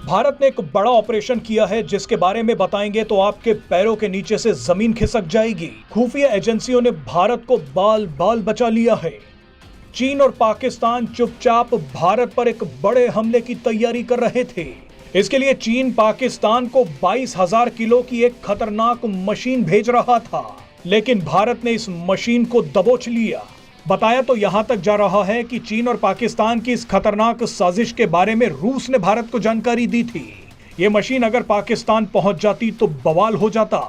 भारत ने एक बड़ा ऑपरेशन किया है जिसके बारे में बताएंगे तो आपके पैरों के नीचे से जमीन खिसक जाएगी। खुफिया एजेंसियों ने भारत को बाल बाल बचा लिया है। चीन और पाकिस्तान चुपचाप भारत पर एक बड़े हमले की तैयारी कर रहे थे। इसके लिए चीन पाकिस्तान को 22,000 किलो की एक खतरनाक मशीन भेज रहा था, लेकिन भारत ने इस मशीन को दबोच लिया। बताया तो यहां तक जा रहा है कि चीन और पाकिस्तान की इस खतरनाक साजिश के बारे में रूस ने भारत को जानकारी दी थी। ये मशीन अगर पाकिस्तान पहुंच जाती तो बवाल हो जाता।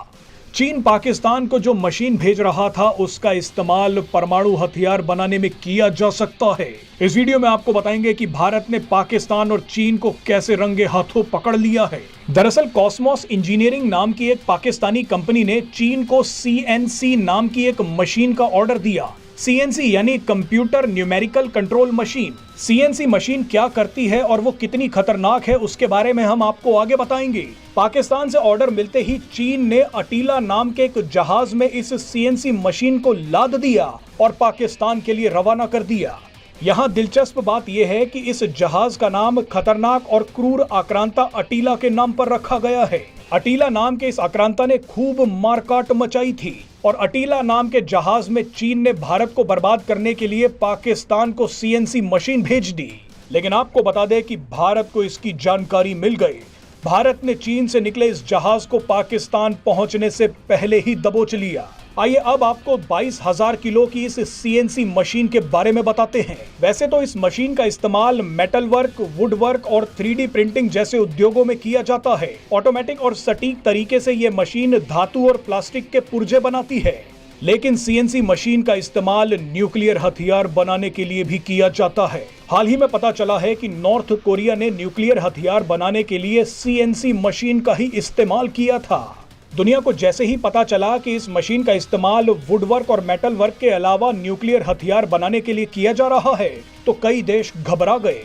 चीन पाकिस्तान को जो मशीन भेज रहा था उसका इस्तेमाल परमाणु हथियार बनाने में किया जा सकता है। इस वीडियो में आपको बताएंगे कि भारत ने पाकिस्तान और चीन को कैसे रंगे हाथों पकड़ लिया है। दरअसल कॉस्मोस इंजीनियरिंग नाम की एक पाकिस्तानी कंपनी ने चीन को CNC नाम की एक मशीन का ऑर्डर दिया। CNC यानी computer numerical control machine. CNC machine क्या करती है और वो कितनी खतरनाक है उसके बारे में हम आपको आगे बताएंगे। पाकिस्तान से ऑर्डर मिलते ही चीन ने अटीला नाम के एक जहाज में इस CNC मशीन को लाद दिया और पाकिस्तान के लिए रवाना कर दिया। यहाँ दिलचस्प बात यह है कि इस जहाज का नाम खतरनाक और क्रूर आक्रांता अटीला के नाम पर रखा गया है। अटीला नाम के इस आक्रांता ने खूब मारकाट मचाई थी और अटीला नाम के जहाज में चीन ने भारत को बर्बाद करने के लिए पाकिस्तान को CNC मशीन भेज दी। लेकिन आपको बता दें कि भारत को इसकी जानकारी मिल गई। भारत ने चीन से निकले इस जहाज को पाकिस्तान पहुंचने से पहले ही दबोच लिया। आइए अब आपको 22,000 किलो की इस CNC मशीन के बारे में बताते हैं। वैसे तो इस मशीन का इस्तेमाल मेटल वर्क, वुड वर्क और 3D प्रिंटिंग जैसे उद्योगों में किया जाता है। ऑटोमेटिक और सटीक तरीके से ये मशीन धातु और प्लास्टिक के पुर्जे बनाती है। लेकिन CNC मशीन का इस्तेमाल न्यूक्लियर हथियार बनाने के लिए भी किया जाता है। हाल ही में पता चला है कि नॉर्थ कोरिया ने न्यूक्लियर हथियार बनाने के लिए CNC मशीन का ही इस्तेमाल किया था। दुनिया को जैसे ही पता चला कि इस मशीन का इस्तेमाल वुडवर्क और मेटल वर्क के अलावा न्यूक्लियर हथियार बनाने के लिए किया जा रहा है तो कई देश घबरा गए।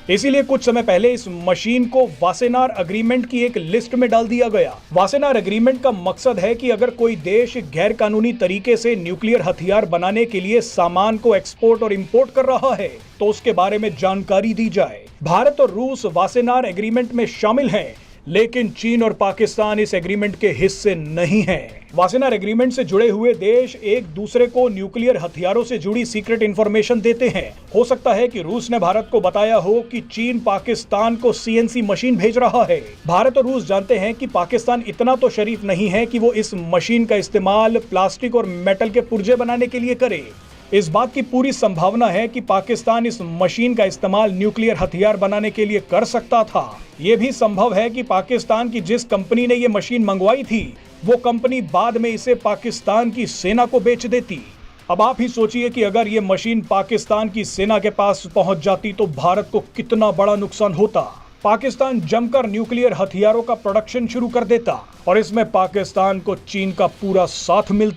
इसीलिए कुछ समय पहले इस मशीन को वासेनार एग्रीमेंट की एक लिस्ट में डाल दिया गया। वासेनार एग्रीमेंट का मकसद है कि अगर कोई देश गैर कानूनी तरीके से न्यूक्लियर हथियार बनाने के लिए सामान को एक्सपोर्ट और इंपोर्ट कर रहा है तो उसके बारे में जानकारी दी जाए। भारत और रूस वासेनार एग्रीमेंट में शामिल हैं, लेकिन चीन और पाकिस्तान इस एग्रीमेंट के हिस्से नहीं हैं। वासेनार एग्रीमेंट से जुड़े हुए देश एक दूसरे को न्यूक्लियर हथियारों से जुड़ी सीक्रेट इंफॉर्मेशन देते हैं। हो सकता है कि रूस ने भारत को बताया हो कि चीन पाकिस्तान को CNC मशीन भेज रहा है। भारत और रूस जानते हैं कि पाकिस्तान इतना तो शरीफ नहीं है कि वो इस मशीन का इस्तेमाल प्लास्टिक और मेटल के पुर्जे बनाने के लिए करे। इस बात की पूरी संभावना है कि पाकिस्तान इस मशीन का इस्तेमाल न्यूक्लियर हथियार बनाने के लिए कर सकता था। यह भी संभव है कि पाकिस्तान की जिस कंपनी ने यह मशीन मंगवाई थी वो कंपनी बाद में इसे पाकिस्तान की सेना को बेच देती। अब आप ही सोचिए कि अगर ये मशीन पाकिस्तान की सेना के पास पहुंच जाती तो भारत को कितना बड़ा नुकसान होता। पाकिस्तान जमकर न्यूक्लियर हथियारों का प्रोडक्शन शुरू कर देता और इसमें पाकिस्तान को चीन का पूरा साथ मिलता।